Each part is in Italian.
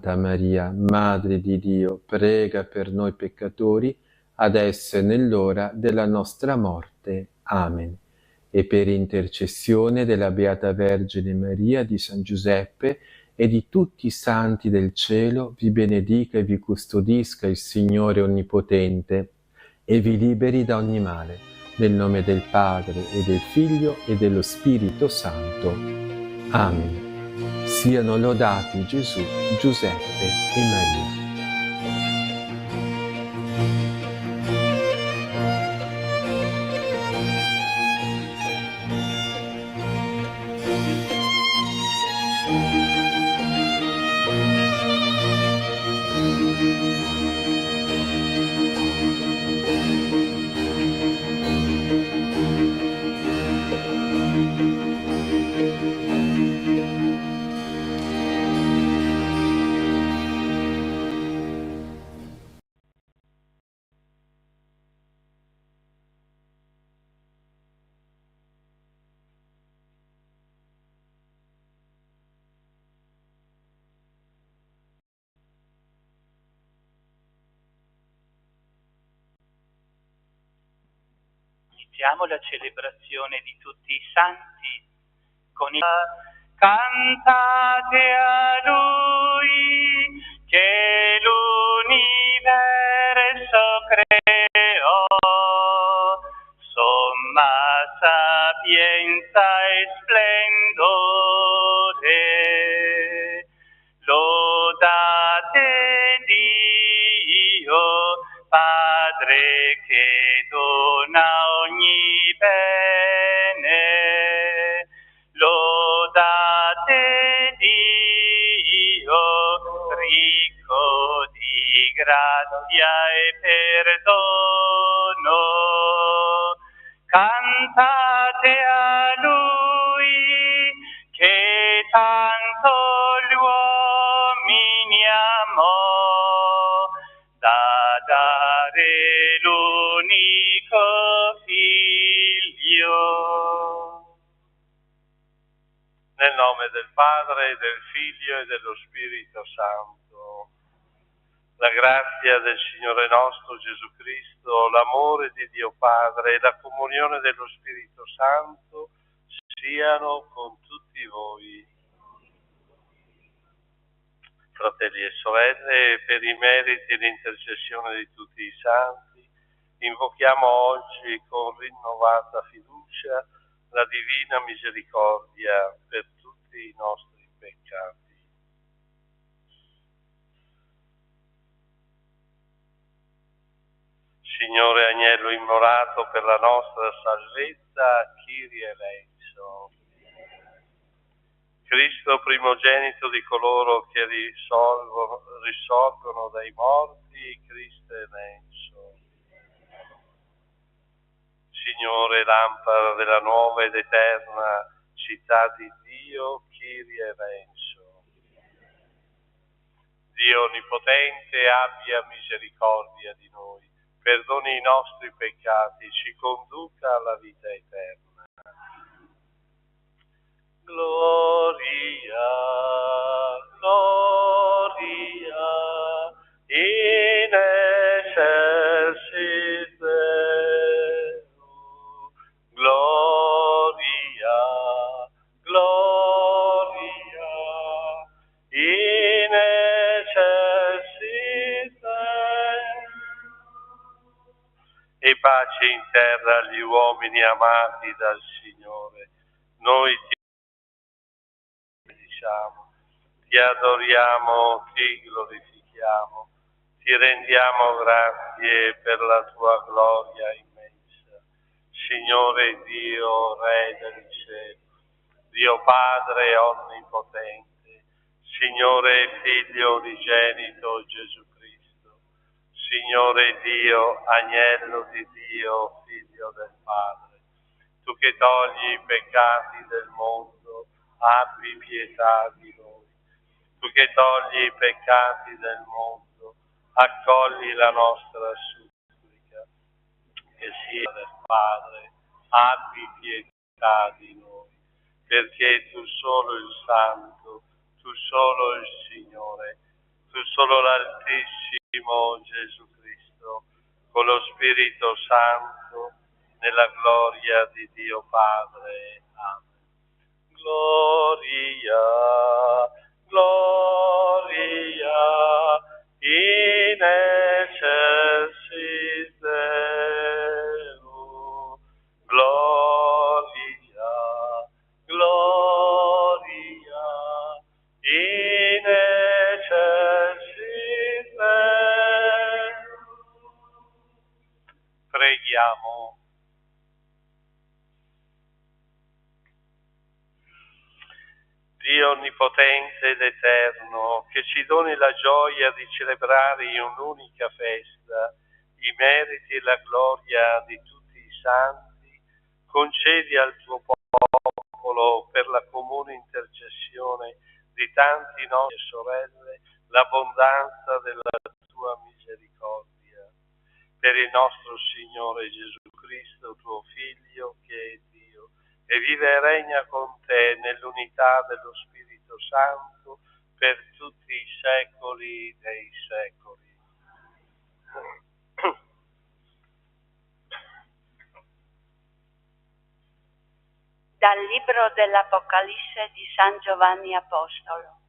Santa Maria, Madre di Dio, prega per noi peccatori, adesso e nell'ora della nostra morte. Amen. E per intercessione della Beata Vergine Maria, di San Giuseppe e di tutti i santi del cielo, vi benedica e vi custodisca il Signore Onnipotente e vi liberi da ogni male. Nel nome del Padre e del Figlio e dello Spirito Santo. Amen. Siano lodati Gesù, Giuseppe e Maria. Iniziamo la celebrazione di tutti i santi con il cantate a Lui che l'universo creò, somma sapienza e splendore. Lodate Dio, Padre che dona ogni bene. Lodate Dio, ricco di grazia e perdono. Cantate a Lui che tanto gli uomini amò, da dare l'unico Figlio. Nel nome del Padre, del Figlio e dello Spirito Santo. La grazia del Signore nostro Gesù Cristo, l'amore di Dio Padre e la comunione dello Spirito Santo siano con tutti voi. Fratelli e sorelle, per i meriti e l'intercessione di tutti i santi, invochiamo oggi con rinnovata fiducia la divina misericordia per tutti i nostri peccati. Signore Agnello immolato per la nostra salvezza, Kyrie eleison. Cristo primogenito di coloro che risorgono dai morti, Cristo eleison. Signore, lampada della nuova ed eterna città di Dio, Kyrie eleison. Dio onnipotente, abbia misericordia di noi, perdoni i nostri peccati, ci conduca alla vita eterna. Gloria, gloria, in excelsis Deo. Gloria, gloria, in excelsis Deo. E pace in terra agli uomini amati dal Signore. Noi ti ti adoriamo, ti glorifichiamo, ti rendiamo grazie per la tua gloria immensa. Signore Dio, Re del cielo, Dio Padre onnipotente, Signore Figlio unigenito Gesù Cristo, Signore Dio, Agnello di Dio, Figlio del Padre, tu che togli i peccati del mondo, abbi pietà di noi. Tu che togli i peccati del mondo, accogli la nostra supplica. Che sia del Padre, abbi pietà di noi, perché tu solo il Santo, tu solo il Signore, tu solo l'Altissimo Gesù Cristo, con lo Spirito Santo, nella gloria di Dio Padre. Amen. Gloria, gloria, in excelsis Deo. Gloria, gloria, in excelsis Deo. Preghiamo. Dio onnipotente ed eterno, che ci doni la gioia di celebrare in un'unica festa i meriti e la gloria di tutti i santi, concedi al tuo popolo, per la comune intercessione di tanti nostri sorelle, l'abbondanza della tua misericordia. Per il nostro Signore Gesù Cristo, tuo Figlio, che è Dio, e vive e regna con te nell'unità dello Spirito Santo per tutti i secoli dei secoli. Dal libro dell'Apocalisse di San Giovanni Apostolo.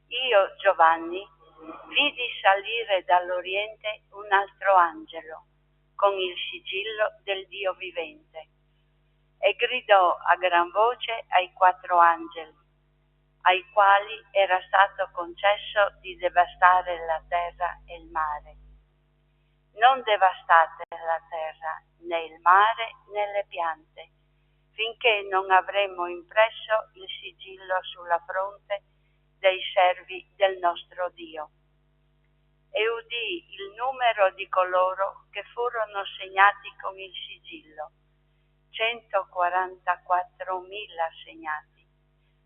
Io, Giovanni, vidi salire dall'Oriente un altro angelo con il sigillo del Dio vivente e gridò a gran voce ai 4 angeli, ai quali era stato concesso di devastare la terra e il mare. Non devastate la terra, né il mare, né le piante, finché non avremo impresso il sigillo sulla fronte dei servi del nostro Dio. E udì il numero di coloro che furono segnati con il sigillo, 144.000 segnati,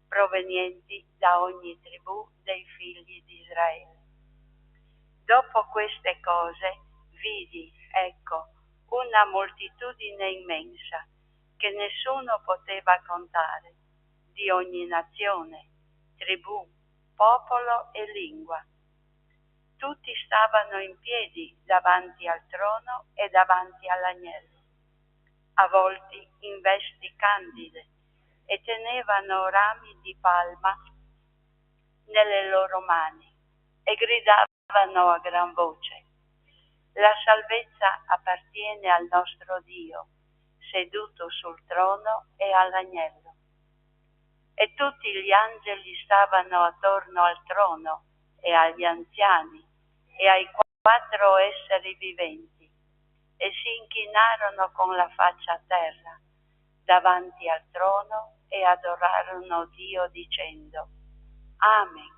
provenienti da ogni tribù dei figli di Israele. Dopo queste cose vidi, ecco, una moltitudine immensa che nessuno poteva contare, di ogni nazione, tribù, popolo e lingua. Tutti stavano in piedi davanti al trono e davanti all'agnello, avvolti in vesti candide, e tenevano rami di palma nelle loro mani e gridavano a gran voce: la salvezza appartiene al nostro Dio, seduto sul trono e all'agnello. E tutti gli angeli stavano attorno al trono e agli anziani e ai 4 esseri viventi, e si inchinarono con la faccia a terra davanti al trono e adorarono Dio dicendo: Amen.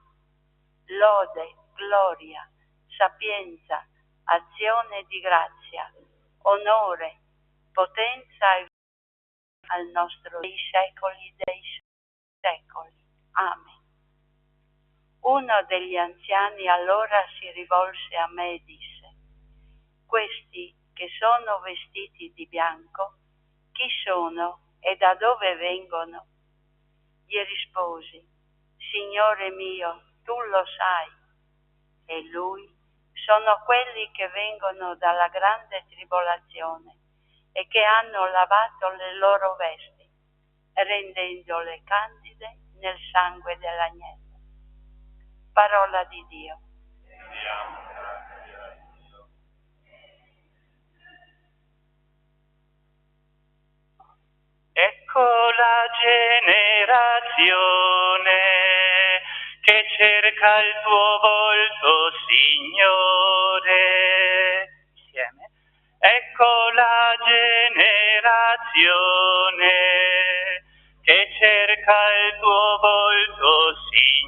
Lode, gloria, sapienza, azione di grazia, onore, potenza e al nostro dei secoli dei secoli. Amen. Uno degli anziani allora si rivolse a me e disse: questi che sono vestiti di bianco, chi sono e da dove vengono? Gli risposi: Signore mio, tu lo sai. E lui: sono quelli che vengono dalla grande tribolazione e che hanno lavato le loro vesti, rendendole candide nel sangue dell'agnello. Parola di Dio. Ecco la generazione che cerca il tuo volto, Signore. Insieme. Ecco la generazione che cerca il tuo volto, Signore.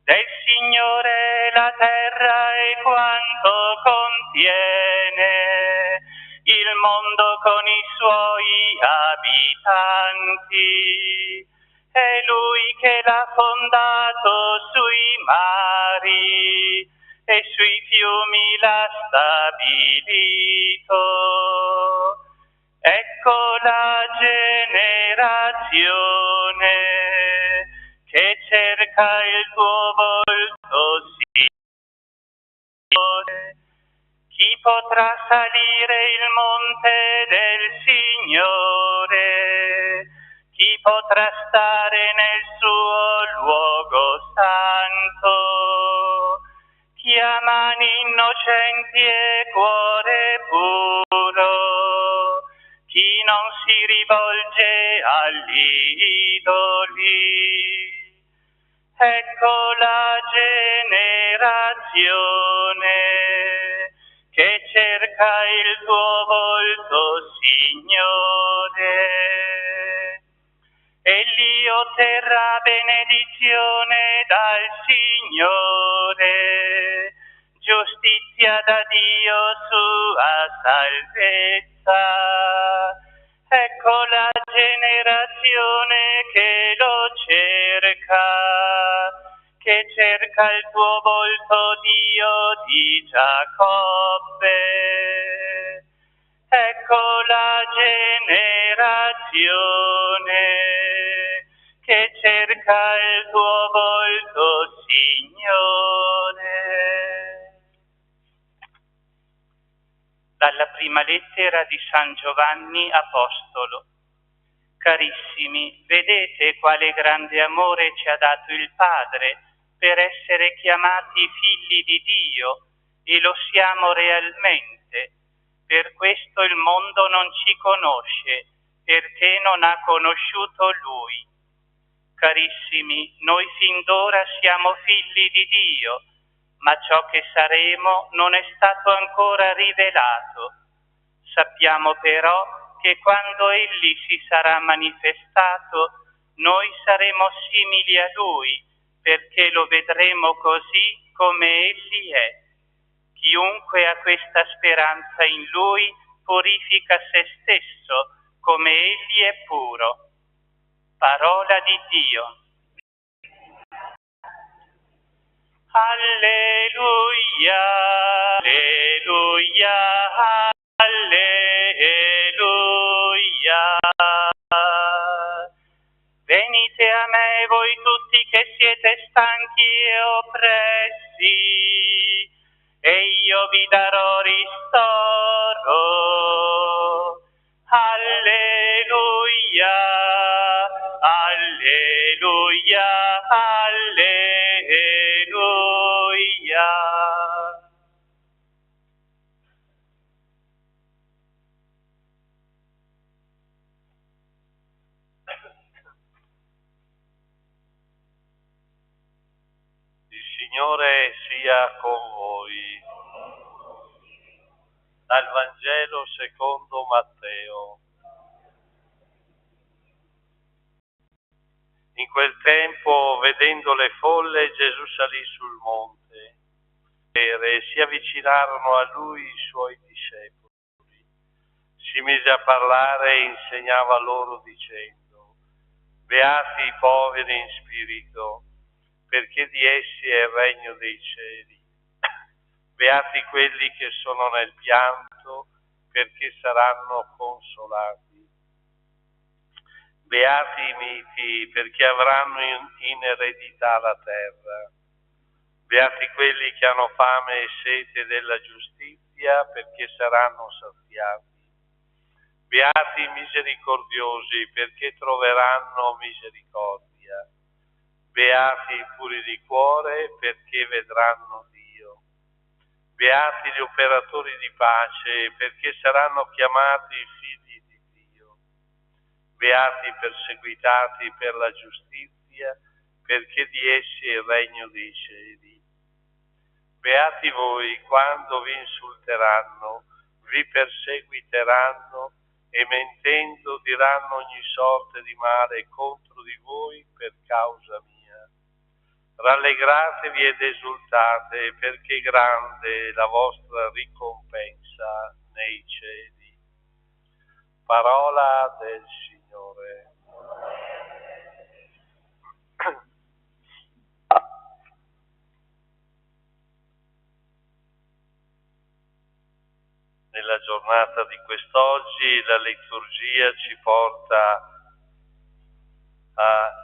Del Signore la terra e quanto contiene, il mondo con i suoi abitanti. È Lui che l'ha fondato sui mari e sui fiumi l'ha stabilito. Ecco la generazione che cerca il tuo volto, Signore? Chi potrà salire il monte del Signore? Chi potrà stare nel suo luogo santo? Chi ha mani innocenti e cuore puro? Chi non si rivolge agli idoli? Ecco la generazione che cerca il tuo volto, Signore. Egli otterrà benedizione dal Signore, giustizia da Dio, sua salvezza. Ecco la generazione che lo cerca il tuo volto, Dio di Giacobbe. Ecco la generazione che cerca il tuo volto, Signore. Dalla prima lettera di San Giovanni Apostolo. Carissimi, vedete quale grande amore ci ha dato il Padre per essere chiamati figli di Dio, e lo siamo realmente. Per questo il mondo non ci conosce, perché non ha conosciuto Lui. Carissimi, noi fin d'ora siamo figli di Dio, ma ciò che saremo non è stato ancora rivelato. Sappiamo però che quando Egli si sarà manifestato, noi saremo simili a Lui, perché lo vedremo così come Egli è. Chiunque ha questa speranza in Lui purifica se stesso, come Egli è puro. Parola di Dio. Alleluia, alleluia, alleluia. Venite a me voi tutti che siete stanchi e oppressi, e io vi darò ristoro. Alleluia, alleluia, alleluia. Il Signore sia con voi. Dal Vangelo secondo Matteo. In quel tempo, vedendo le folle, Gesù salì sul monte e si avvicinarono a lui i suoi discepoli. Si mise a parlare e insegnava loro dicendo: beati i poveri in spirito, perché di essi è il regno dei cieli. Beati quelli che sono nel pianto, perché saranno consolati. Beati i miti, perché avranno in eredità la terra. Beati quelli che hanno fame e sete della giustizia, perché saranno saziati. Beati i misericordiosi, perché troveranno misericordia. Beati i puri di cuore, perché vedranno Dio. Beati gli operatori di pace, perché saranno chiamati figli di Dio. Beati i perseguitati per la giustizia, perché di essi è il regno dei cieli. Beati voi quando vi insulteranno, vi perseguiteranno e mentendo diranno ogni sorte di male contro di voi per causa mia. Rallegratevi ed esultate, perché grande è la vostra ricompensa nei cieli. Parola del Signore. Nella giornata di quest'oggi la liturgia ci porta a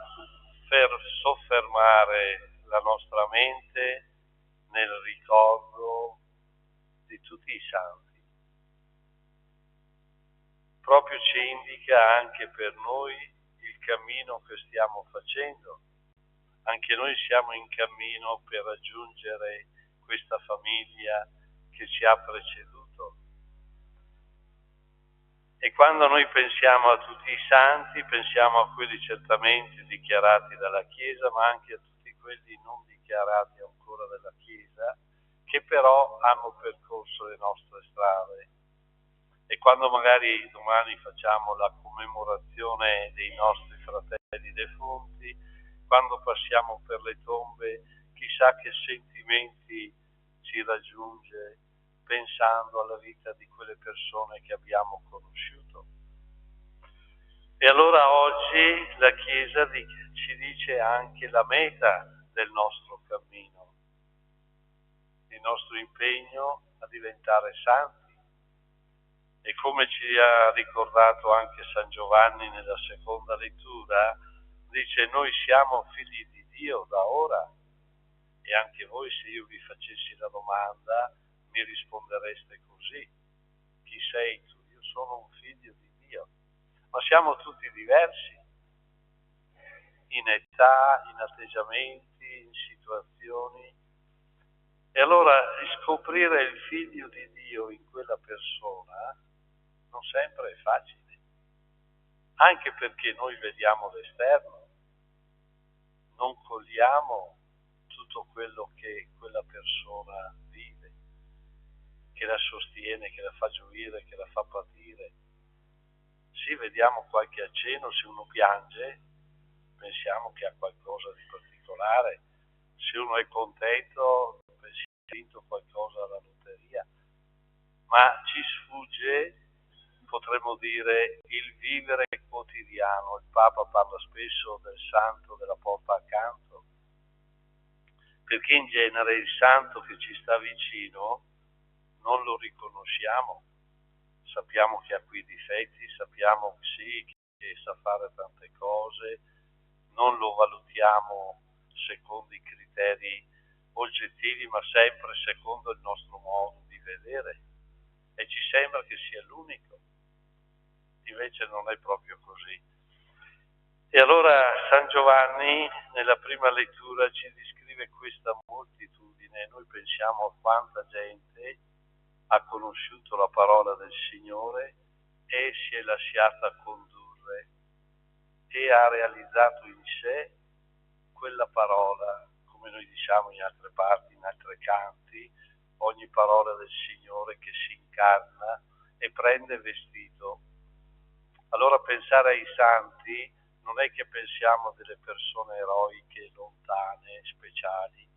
soffermare la nostra mente nel ricordo di tutti i santi. Proprio ci indica anche per noi il cammino che stiamo facendo. Anche noi siamo in cammino per raggiungere questa famiglia che ci ha preceduto. E quando noi pensiamo a tutti i santi, pensiamo a quelli certamente dichiarati dalla Chiesa, ma anche a tutti quelli non dichiarati ancora dalla Chiesa, che però hanno percorso le nostre strade. E quando magari domani facciamo la commemorazione dei nostri fratelli defunti, quando passiamo per le tombe, chissà che sentimenti ci raggiunge pensando alla vita di quelle persone che abbiamo conosciuto. E allora oggi la Chiesa ci dice anche la meta del nostro cammino, il nostro impegno a diventare santi. E come ci ha ricordato anche San Giovanni nella seconda lettura, dice: noi siamo figli di Dio da ora. E anche voi, se io vi facessi la domanda, mi rispondereste così: chi sei tu? Io sono un figlio di Dio. Ma siamo tutti diversi, in età, in atteggiamenti, in situazioni. E allora scoprire il figlio di Dio in quella persona non sempre è facile, anche perché noi vediamo l'esterno, non cogliamo tutto quello che quella persona vive, che la sostiene, che la fa gioire, che la fa patire. Sì, vediamo qualche accenno, se uno piange pensiamo che ha qualcosa di particolare, se uno è contento pensiamo che ha vinto qualcosa alla lotteria, ma ci sfugge, potremmo dire, il vivere quotidiano. Il Papa parla spesso del santo della porta accanto, perché in genere il santo che ci sta vicino non lo riconosciamo. Sappiamo che ha quei difetti, sappiamo che sì, che sa fare tante cose, non lo valutiamo secondo i criteri oggettivi, ma sempre secondo il nostro modo di vedere. E ci sembra che sia l'unico. Invece non è proprio così. E allora San Giovanni nella prima lettura ci descrive questa moltitudine. Noi pensiamo a quanta gente ha conosciuto la parola del Signore e si è lasciata condurre e ha realizzato in sé quella parola, come noi diciamo in altre parti, in altri canti, ogni parola del Signore che si incarna e prende vestito. Allora pensare ai santi non è che pensiamo a delle persone eroiche, lontane, speciali,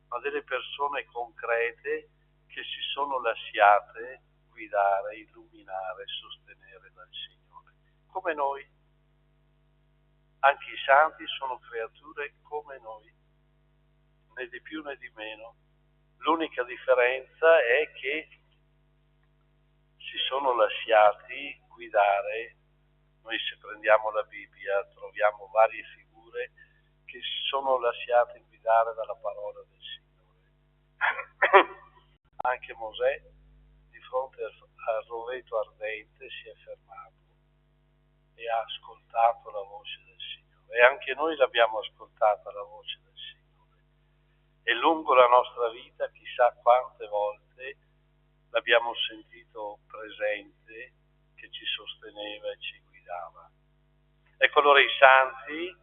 ma delle persone concrete che si sono lasciate guidare, illuminare, sostenere dal Signore. Come noi. Anche i santi sono creature come noi, né di più né di meno. L'unica differenza è che si sono lasciati guidare. Noi, se prendiamo la Bibbia, troviamo varie figure che si sono lasciate guidare dalla parola del Signore. Anche Mosè, di fronte al roveto ardente, si è fermato e ha ascoltato la voce del Signore. E anche noi l'abbiamo ascoltata la voce del Signore. E lungo la nostra vita, chissà quante volte l'abbiamo sentito presente, che ci sosteneva e ci guidava. Ecco, allora i santi,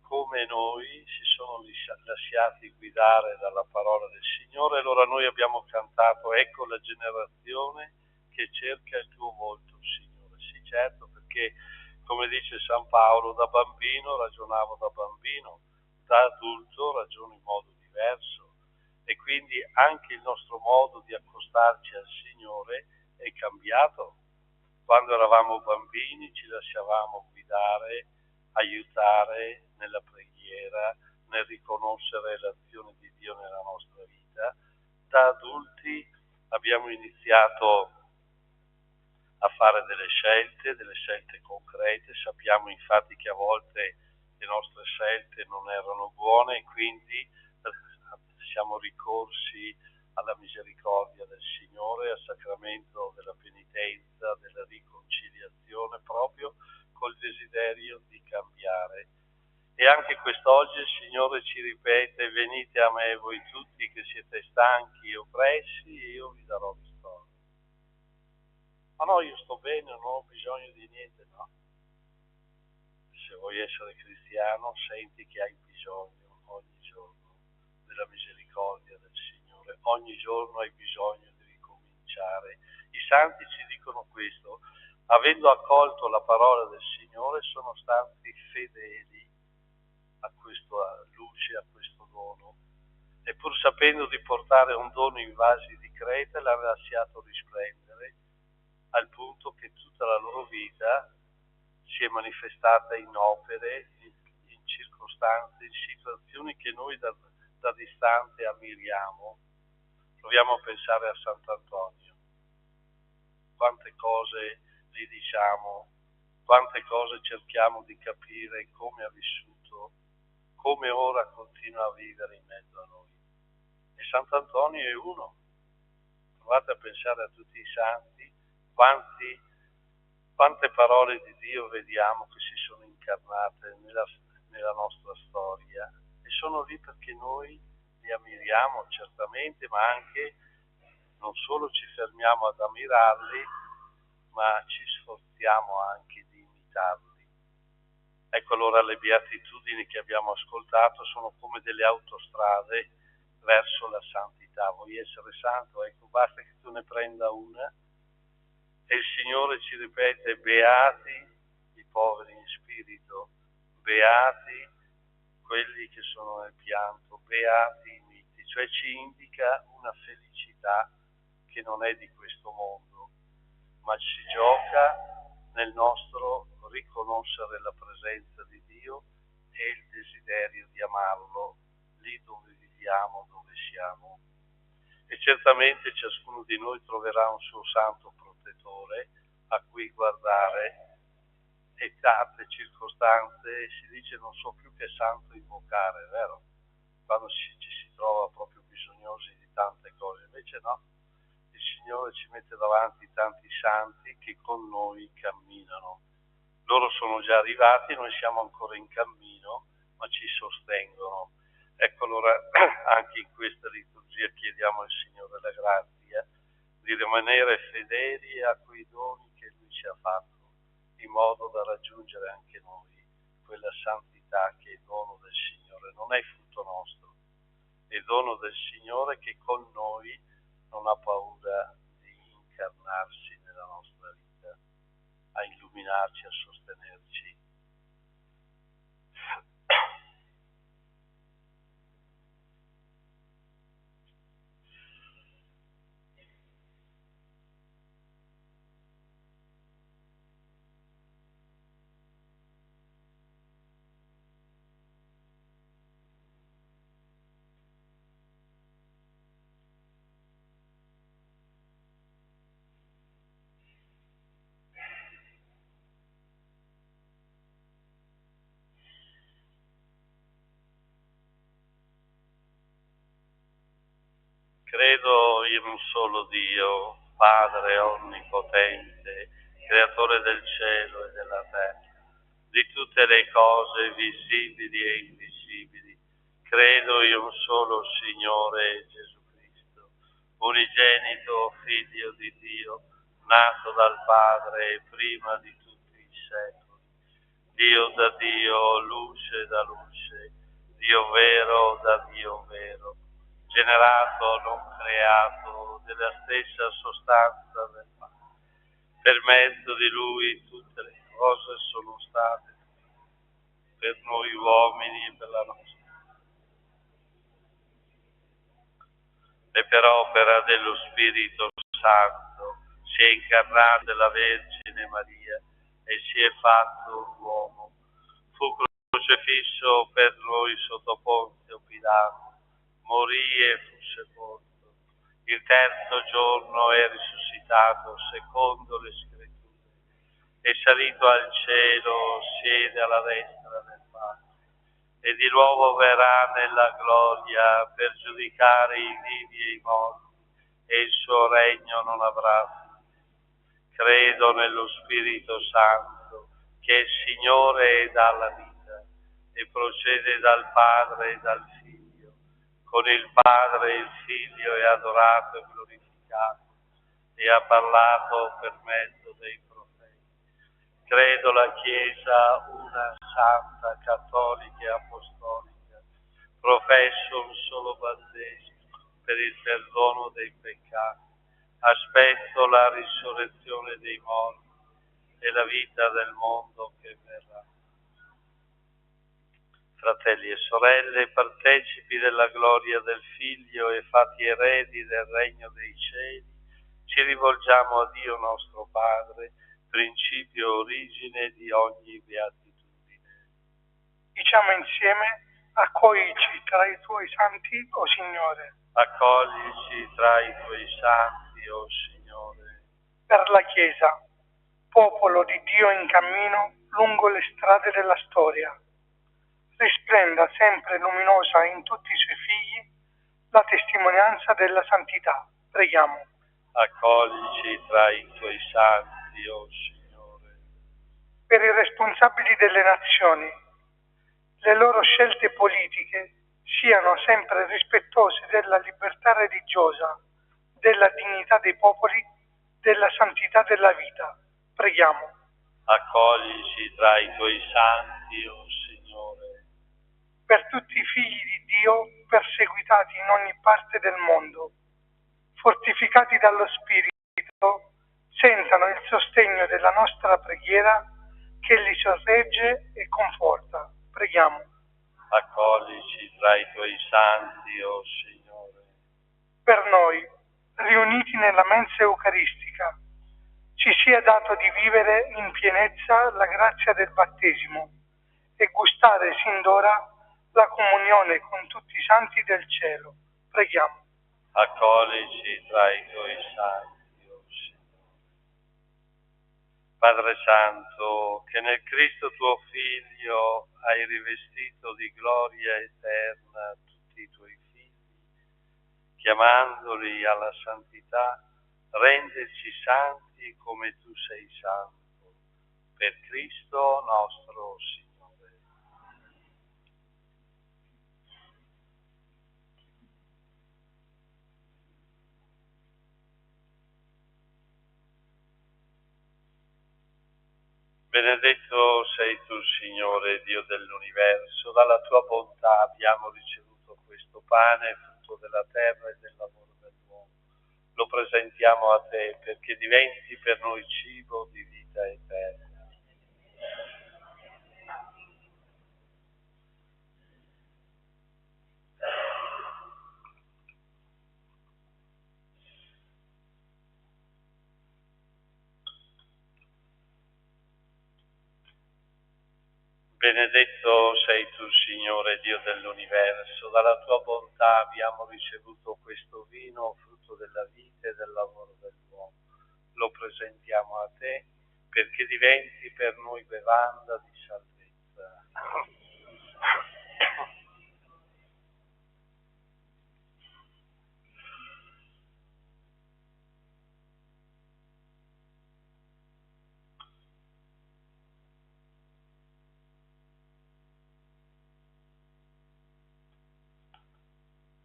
come noi, si sono lasciati guidare dalla parola del Signore. Allora noi abbiamo cantato: ecco la generazione che cerca il tuo volto, Signore. Sì, certo, perché come dice San Paolo, da bambino ragionavo da bambino, da adulto ragiono in modo diverso. E quindi anche il nostro modo di accostarci al Signore è cambiato. Quando eravamo bambini ci lasciavamo guidare, aiutare nella preghiera, nel riconoscere l'azione di Dio nella nostra vita. Da adulti abbiamo iniziato a fare delle scelte concrete. Sappiamo infatti che a volte le nostre scelte non erano buone e quindi siamo ricorsi alla misericordia del Signore, al sacramento della penitenza, della riconciliazione, proprio col desiderio di cambiare. E anche quest'oggi il Signore ci ripete: venite a me voi tutti che siete stanchi e oppressi e io vi darò ristoro. Ma no, io sto bene, non ho bisogno di niente, no. Se vuoi essere cristiano, senti che hai bisogno ogni giorno della misericordia del Signore, ogni giorno hai bisogno di ricominciare. I santi ci dicono questo: avendo accolto la parola del Signore sono stati fedeli a questa luce, a questo dono, e pur sapendo di portare un dono in vasi di creta l'hanno lasciato risplendere, al punto che tutta la loro vita si è manifestata in opere, in circostanze, in situazioni che noi da distante ammiriamo. Proviamo a pensare a Sant'Antonio. Quante cose gli diciamo, quante cose cerchiamo di capire come ha vissuto, come ora continua a vivere in mezzo a noi. E Sant'Antonio è uno. Provate a pensare a tutti i santi, quante parole di Dio vediamo che si sono incarnate nella nostra storia, e sono lì perché noi li ammiriamo certamente, ma anche non solo ci fermiamo ad ammirarli, ma ci sforziamo anche di imitarli. Ecco, allora le beatitudini che abbiamo ascoltato sono come delle autostrade verso la santità. Vuoi essere santo? Ecco, basta che tu ne prenda una. E il Signore ci ripete: beati i poveri in spirito, beati quelli che sono nel pianto, beati i miti. Cioè ci indica una felicità che non è di questo mondo, ma si gioca nel nostro riconoscere la presenza di Dio e il desiderio di amarlo lì dove viviamo, dove siamo. E certamente ciascuno di noi troverà un suo santo protettore a cui guardare, e tante circostanze si dice non so più che santo invocare, vero? Quando ci si trova proprio bisognosi di tante cose. Invece no, il Signore ci mette davanti tanti santi che con noi camminano. Loro sono già arrivati, noi siamo ancora in cammino, ma ci sostengono. Ecco, allora anche in questa liturgia chiediamo al Signore la grazia di rimanere fedeli a quei doni che Lui ci ha fatto, in modo da raggiungere anche noi quella santità che è dono del Signore, non è frutto nostro, è dono del Signore che con noi non ha paura di incarnarsi nella nostra vita, a illuminarci, a sostenerci. Credo in un solo Dio, Padre onnipotente, creatore del cielo e della terra, di tutte le cose visibili e invisibili. Credo in un solo Signore Gesù Cristo, unigenito Figlio di Dio, nato dal Padre prima di tutti i secoli, Dio da Dio, luce da luce, Dio vero da Dio vero, generato, non creato, della stessa sostanza del Padre. Per mezzo di Lui tutte le cose sono state per noi uomini e per la nostra. E per opera dello Spirito Santo si è incarnato della Vergine Maria e si è fatto uomo. Fu crocifisso per noi sotto Ponzio Pilato, morì e fu sepolto. Il terzo giorno è risuscitato secondo le Scritture, è salito al cielo, siede alla destra del Padre, e di nuovo verrà nella gloria per giudicare i vivi e i morti, e il suo regno non avrà fine. Credo nello Spirito Santo, che è Signore e dà la vita, e procede dal Padre e dal Figlio. Con il Padre e il Figlio è adorato e glorificato, e ha parlato per mezzo dei profeti. Credo la Chiesa una santa, cattolica e apostolica. Professo un solo battesimo per il perdono dei peccati. Aspetto la risurrezione dei morti e la vita del mondo che verrà. Fratelli e sorelle, partecipi della gloria del Figlio e fatti eredi del regno dei cieli, ci rivolgiamo a Dio nostro Padre, principio e origine di ogni beatitudine. Diciamo insieme: accoglici tra i tuoi santi, o Signore. Accoglici tra i tuoi santi, o Signore. Per la Chiesa, popolo di Dio in cammino lungo le strade della storia, risplenda sempre luminosa in tutti i suoi figli la testimonianza della santità. Preghiamo. Accoglici tra i tuoi santi, o Signore. Per i responsabili delle nazioni, le loro scelte politiche siano sempre rispettose della libertà religiosa, della dignità dei popoli, della santità della vita. Preghiamo. Accoglici tra i tuoi santi, o Signore. Per tutti i figli di Dio perseguitati in ogni parte del mondo, fortificati dallo Spirito, sentano il sostegno della nostra preghiera che li sorregge e conforta. Preghiamo. Accoglici tra i tuoi santi, o Signore. Per noi, riuniti nella mensa eucaristica, ci sia dato di vivere in pienezza la grazia del battesimo e gustare sin d'ora la comunione con tutti i santi del cielo. Preghiamo. Accoglici tra i tuoi santi, o Signore. Padre Santo, che nel Cristo tuo Figlio hai rivestito di gloria eterna tutti i tuoi figli, chiamandoli alla santità, renderci santi come tu sei santo, per Cristo nostro Signore. Benedetto sei tu, Signore, Dio dell'universo, dalla tua bontà abbiamo ricevuto questo pane, frutto della terra e del lavoro dell'uomo. Lo presentiamo a te perché diventi per noi cibo di vita eterna. Benedetto sei tu, Signore, Dio dell'universo, dalla tua bontà abbiamo ricevuto questo vino, frutto della vita e del lavoro dell'uomo. Lo presentiamo a te perché diventi per noi bevanda di salvezza.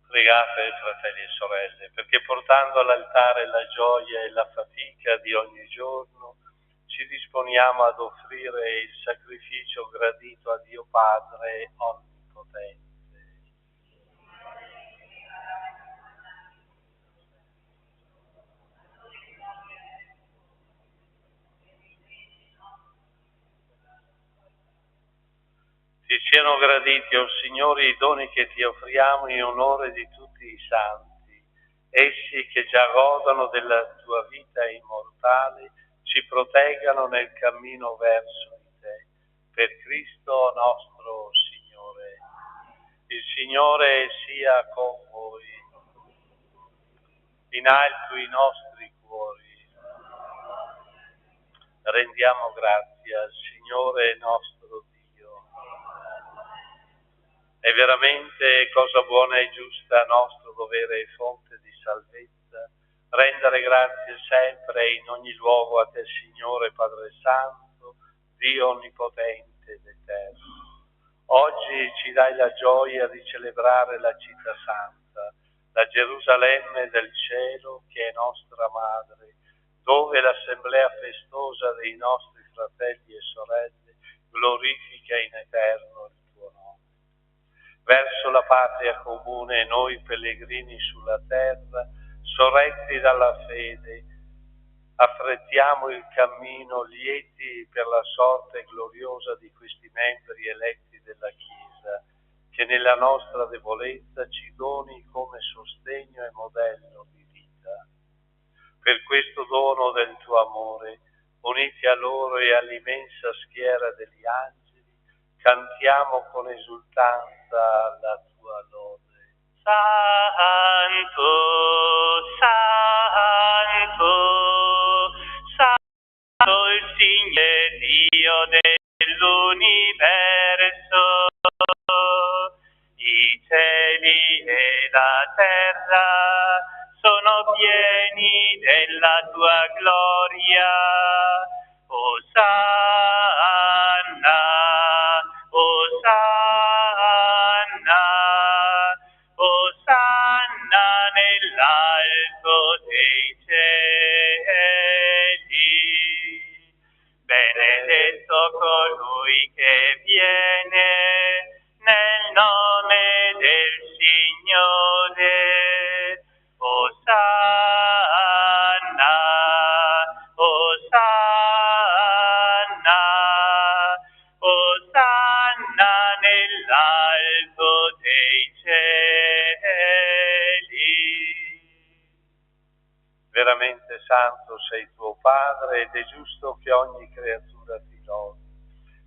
Pregate, fratelli e sorelle, perché portando all'altare la gioia e la fatica di ogni giorno, ci disponiamo ad offrire il sacrificio gradito a Dio Padre Onnipotente. Ti siano graditi, o Signore, i doni che ti offriamo in onore di tutti i santi. Essi che già godono della tua vita immortale ci proteggano nel cammino verso di te. Per Cristo nostro Signore. Il Signore sia con voi. In alto i nostri cuori. Rendiamo grazie al Signore nostro Dio. È veramente cosa buona e giusta, nostro dovere e fonte di salvezza, rendere grazie sempre e in ogni luogo a te, Signore Padre Santo, Dio Onnipotente ed Eterno. Oggi ci dai la gioia di celebrare la città santa, la Gerusalemme del cielo che è nostra madre, dove l'assemblea festosa dei nostri fratelli e sorelle glorifica in eterno il tuo nome. Verso la patria comune noi pellegrini sulla terra, sorretti dalla fede, affrettiamo il cammino lieti per la sorte gloriosa di questi membri eletti della Chiesa, che nella nostra debolezza ci doni come sostegno e modello di vita. Per questo dono del tuo amore, uniti a loro e all'immensa schiera degli angeli, cantiamo con esultanza la tua lode. Santo, Santo, Santo il Signore Dio dell'universo, i cieli e la terra sono pieni della tua gloria. Osanna, Osanna, Osanna nell'alto dei cieli. Benedetto colui che viene nel nome del Signore. Osanna, Osanna, Osanna nell'alto dei cieli. Veramente santo sei tuo Padre ed è giusto che ogni creatura ti lodi.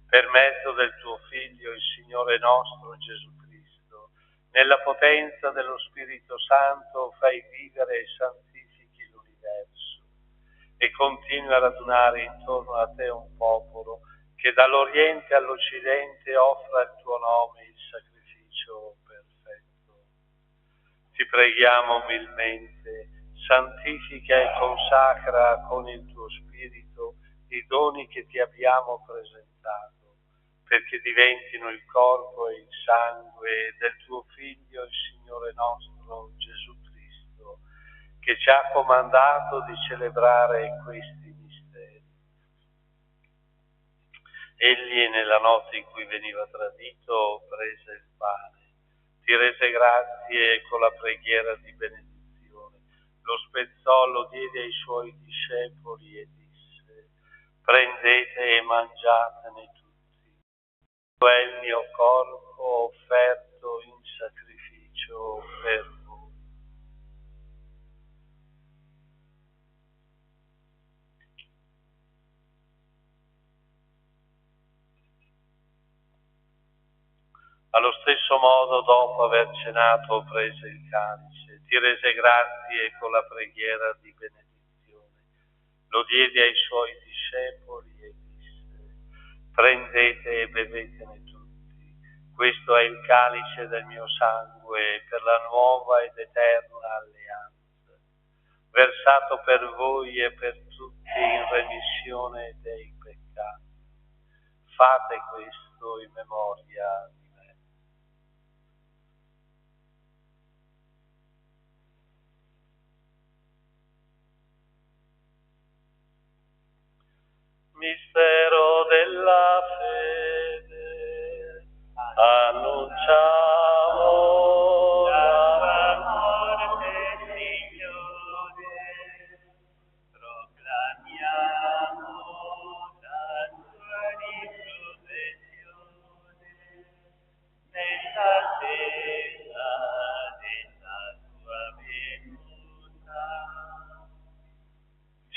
Per mezzo del tuo Figlio, il Signore nostro Gesù Cristo, nella potenza dello Spirito Santo fai vivere e santifichi l'universo e continui a radunare intorno a te un popolo che dall'Oriente all'Occidente offra il tuo nome il sacrificio perfetto. Ti preghiamo umilmente, santifica e consacra con il tuo Spirito i doni che ti abbiamo presentato, perché diventino il corpo e il sangue del tuo Figlio, il Signore nostro Gesù Cristo, che ci ha comandato di celebrare questi misteri. Egli, nella notte in cui veniva tradito, prese il pane, ti rese grazie e con la preghiera di benedizione lo spezzò, lo diede ai suoi discepoli e disse: prendete e mangiatene tutti, questo è il mio corpo offerto in sacrificio per voi. Allo stesso modo, dopo aver cenato, prese il calice, ti rese grazie e con la preghiera di benedizione lo diede ai suoi discepoli e disse: prendete e bevetene tutti, questo è il calice del mio sangue per la nuova ed eterna alleanza, versato per voi e per tutti in remissione dei peccati. Fate questo in memoria di me. Mistero della fede, annunciamo la morte, Signore, proclamiamo la tua risurrezione, nell'attesa della tua venuta.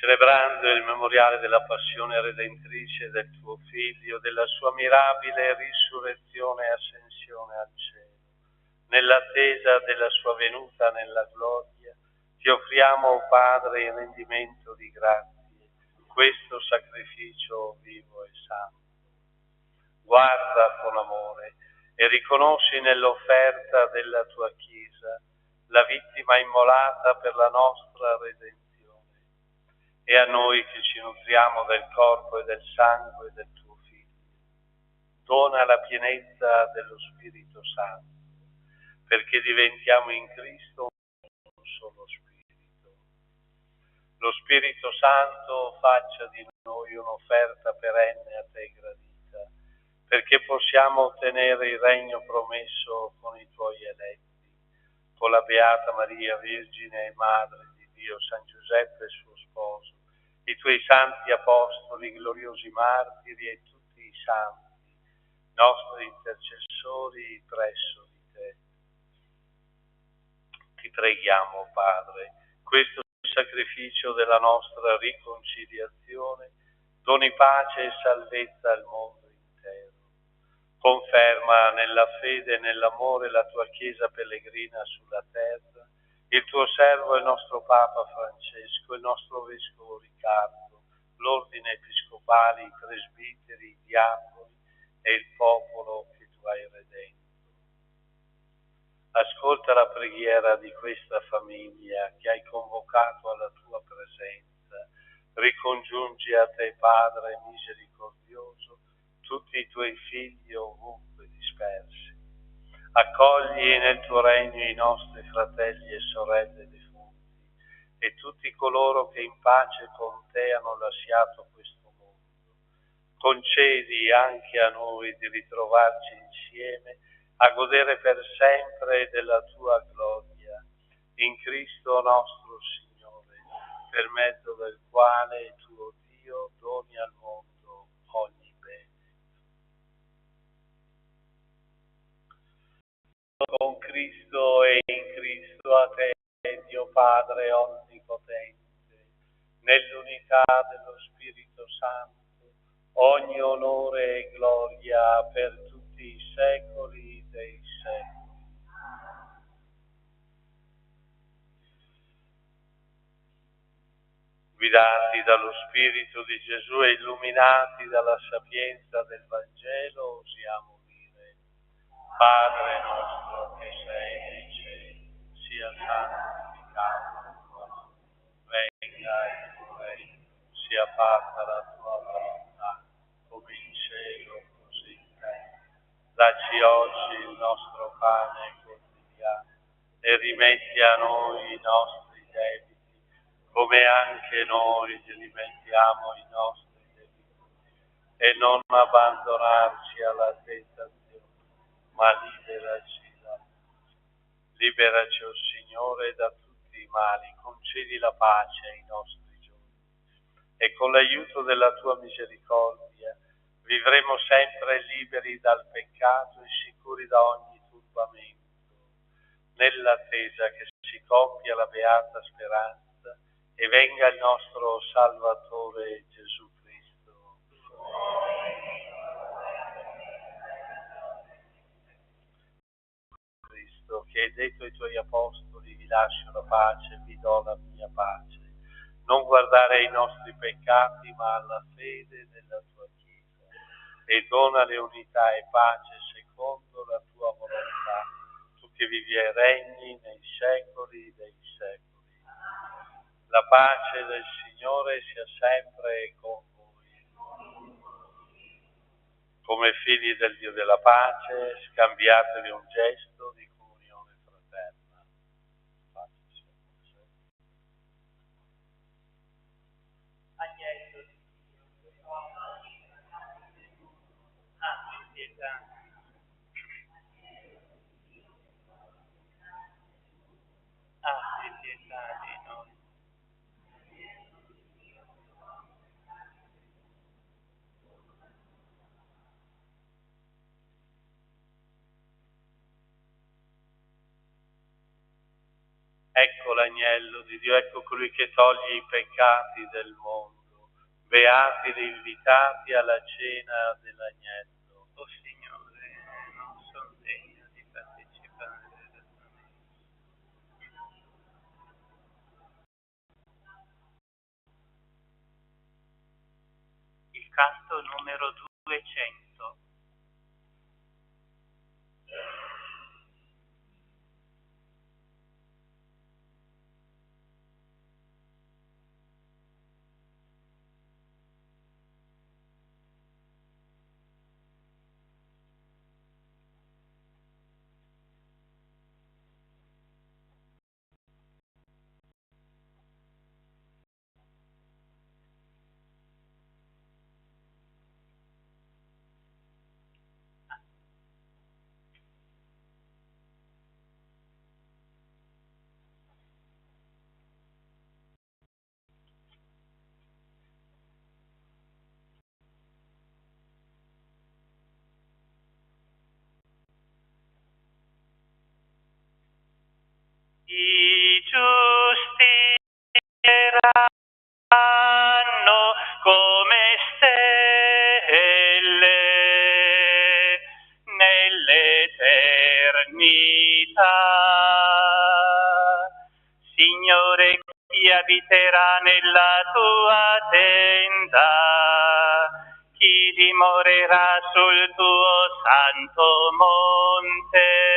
Celebrando il memoriale della passione redentrice del tuo Figlio, della sua mirabile risurrezione e ascensione al cielo, nell'attesa della sua venuta nella gloria, ti offriamo, o Padre, in rendimento di grazie, questo sacrificio vivo e santo. Guarda con amore e riconosci nell'offerta della tua Chiesa la vittima immolata per la nostra redenzione. E a noi che ci nutriamo del corpo e del sangue del tuo Figlio, dona la pienezza dello Spirito Santo, perché diventiamo in Cristo un solo Spirito. Lo Spirito Santo faccia di noi un'offerta perenne a te gradita, perché possiamo ottenere il regno promesso con i tuoi eletti, con la Beata Maria, Vergine e Madre di Dio, San Giuseppe suo sposo, i tuoi santi apostoli, gloriosi martiri e tutti i santi, nostri intercessori presso di te. Ti preghiamo, Padre, questo sacrificio della nostra riconciliazione doni pace e salvezza al mondo intero. Conferma nella fede e nell'amore la tua Chiesa pellegrina sulla terra, il tuo servo e il nostro Papa Francesco, il nostro Vescovo Riccardo, l'ordine episcopale, i presbiteri, i diaconi e il popolo che tu hai redento. Ascolta la preghiera di questa famiglia che hai convocato alla tua presenza. Ricongiungi a te, Padre misericordioso, tutti i tuoi figli ovunque dispersi. Accogli nel tuo regno i nostri fratelli e sorelle defunti e tutti coloro che in pace con te hanno lasciato questo mondo. Concedi anche a noi di ritrovarci insieme a godere per sempre della tua gloria, in Cristo nostro Signore, per mezzo del quale tuo Dio doni al mondo ogni bene. Con Cristo e in Cristo a te, Dio Padre onnipotente, nell'unità dello Spirito Santo, ogni onore e gloria per tutti i secoli dei secoli. Guidati dallo Spirito di Gesù e illuminati dalla sapienza del Vangelo, osiamo dire: Padre nostro che sei nei cieli, sia santificato il tuo nome, venga il tuo regno, sia fatta la tua volontà, come in cielo così in terra. Dacci oggi il nostro pane quotidiano e rimetti a noi i nostri debiti, come anche noi ti rimettiamo i nostri debiti, e non abbandonarci alla tentazione, ma liberaci, o Signore, da tutti i mali, concedi la pace ai nostri giorni, e con l'aiuto della tua misericordia vivremo sempre liberi dal peccato e sicuri da ogni turbamento, nell'attesa che si compia la beata speranza e venga il nostro Salvatore Gesù Cristo. Cristo, che hai detto ai tuoi apostoli: vi lascio la pace, vi do la mia pace. Non guardare ai nostri peccati, ma alla fede della tua Chiesa, e donale unità e pace secondo la tua volontà, tu che vivi e regni nei secoli dei secoli. La pace del Signore sia sempre con voi. Come figli del Dio della pace, scambiatevi un gesto di comunione fraterna. Pace sia con voi. Agnello di Dio, abbi pietà. Abbi pietà di noi. Ecco l'agnello di Dio, ecco colui che toglie i peccati del mondo. Beati gli invitati alla cena dell'agnello. O Signore, non sono degno di partecipare alla tua messa. Il canto numero 200. I giusti erano come stelle nell'eternità. Signore, chi abiterà nella tua tenda? Chi dimorerà sul tuo santo monte?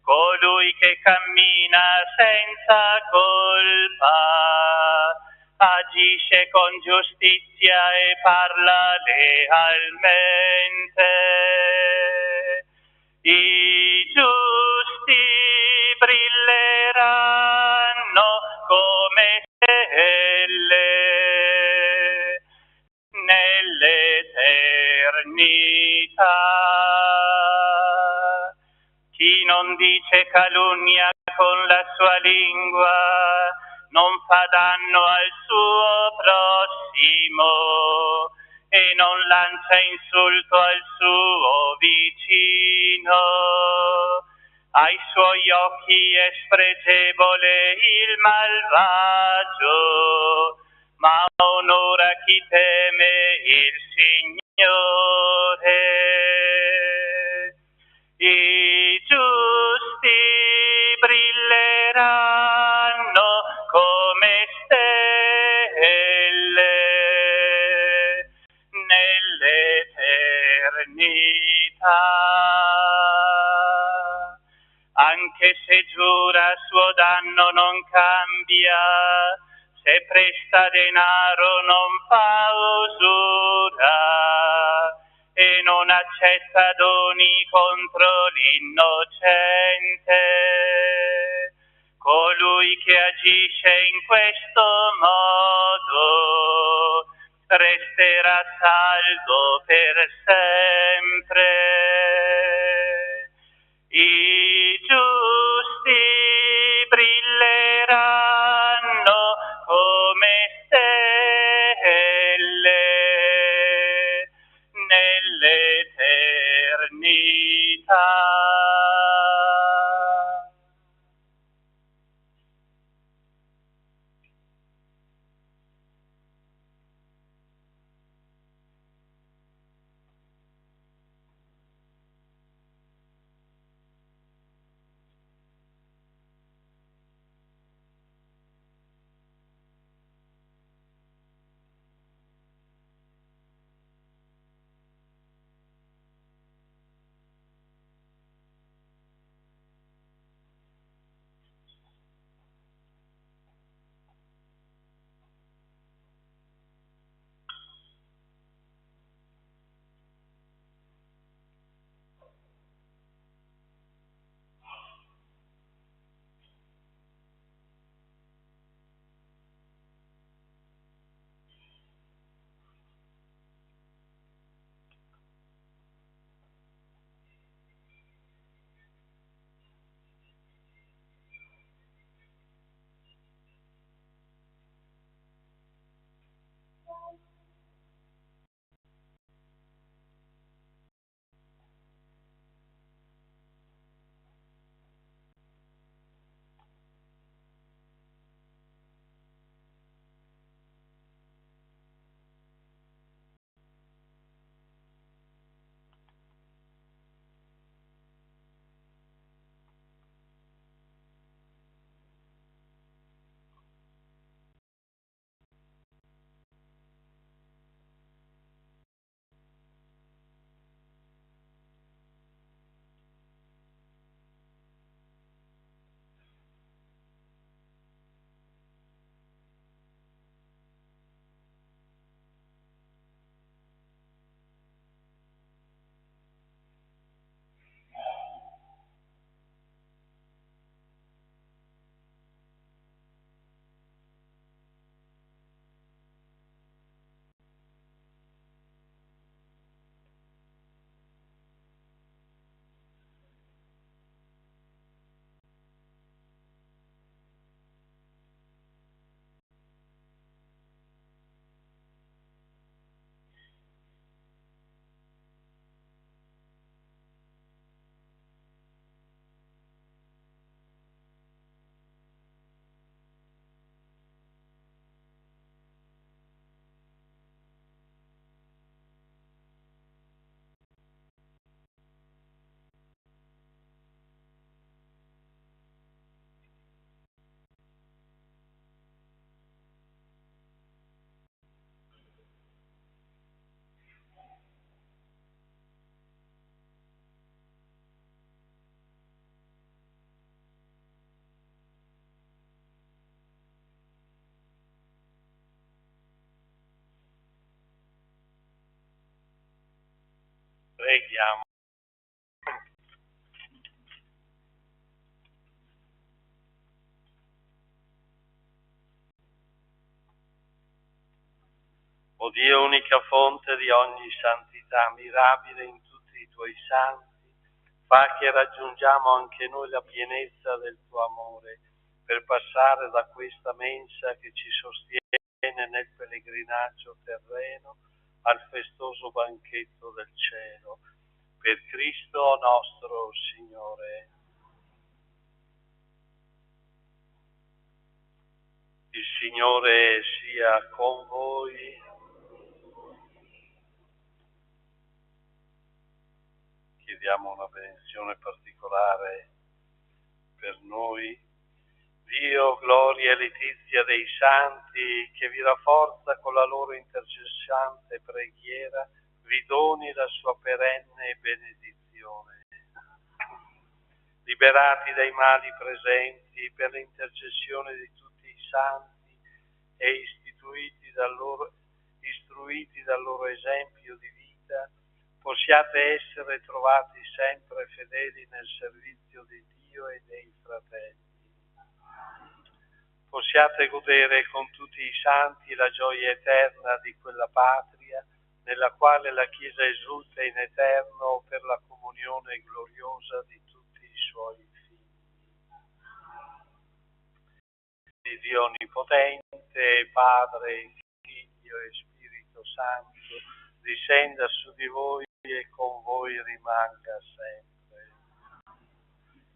Colui che cammina senza colpa, agisce con giustizia e parla lealmente. I giusti brilleranno come stelle nell'eternità. Chi non dice calunnia con la sua lingua, non fa danno al suo prossimo e non lancia insulto al suo vicino. Ai suoi occhi è spregevole il malvagio, ma onora chi teme il Signore. I giusti brilleranno come stelle nell'eternità. Anche se giura suo danno non cambia, se presta denaro non fa usura e non accetta doni contro l'innocente. Colui che agisce in questo modo resterà salvo per sempre. I giusti brilleranno come stelle nell'eternità. Preghiamo. O Dio, unica fonte di ogni santità, mirabile in tutti i tuoi santi, fa che raggiungiamo anche noi la pienezza del tuo amore, per passare da questa mensa che ci sostiene nel pellegrinaggio terreno al festoso banchetto del cielo. Per Cristo nostro Signore. Il Signore sia con voi. Chiediamo una benedizione particolare per noi. Dio, gloria e letizia dei santi, che vi rafforza con la loro intercessante preghiera, vi doni la sua perenne benedizione. Liberati dai mali presenti per l'intercessione di tutti i santi e istruiti dal loro esempio di vita, possiate essere trovati sempre fedeli nel servizio di Dio e dei fratelli. Possiate godere con tutti i santi la gioia eterna di quella patria nella quale la Chiesa esulta in eterno per la comunione gloriosa di tutti i suoi figli. Di Dio Onnipotente, Padre, Figlio e Spirito Santo, discenda su di voi e con voi rimanga sempre.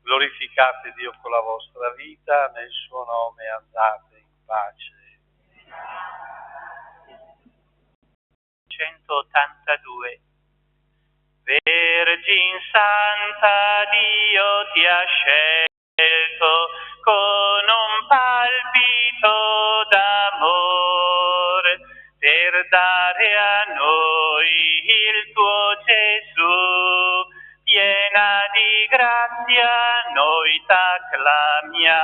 Glorificate Dio con la vostra vita, nel suo nome andate in pace. 182. Vergine Santa, Dio ti ha scelto con un palpito d'amore per dare a noi il tuo Gesù. Piena di grazia noi t'acclamiam.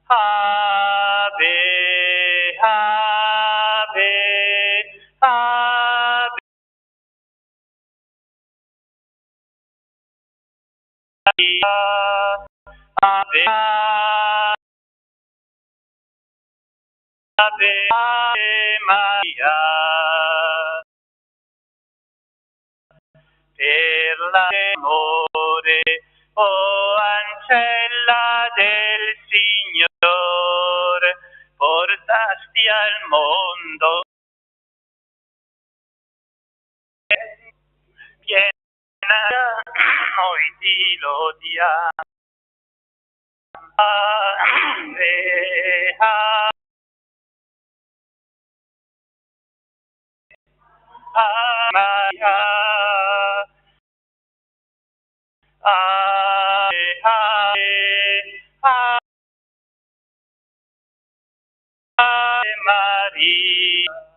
Ave, ave, ave. Ave, ave, ave Maria. Per l'amore, o ancella del Signore, portasti al mondo piena, noi ti lodiamo. Ave, ave Maria. Ave, ave, ave Maria.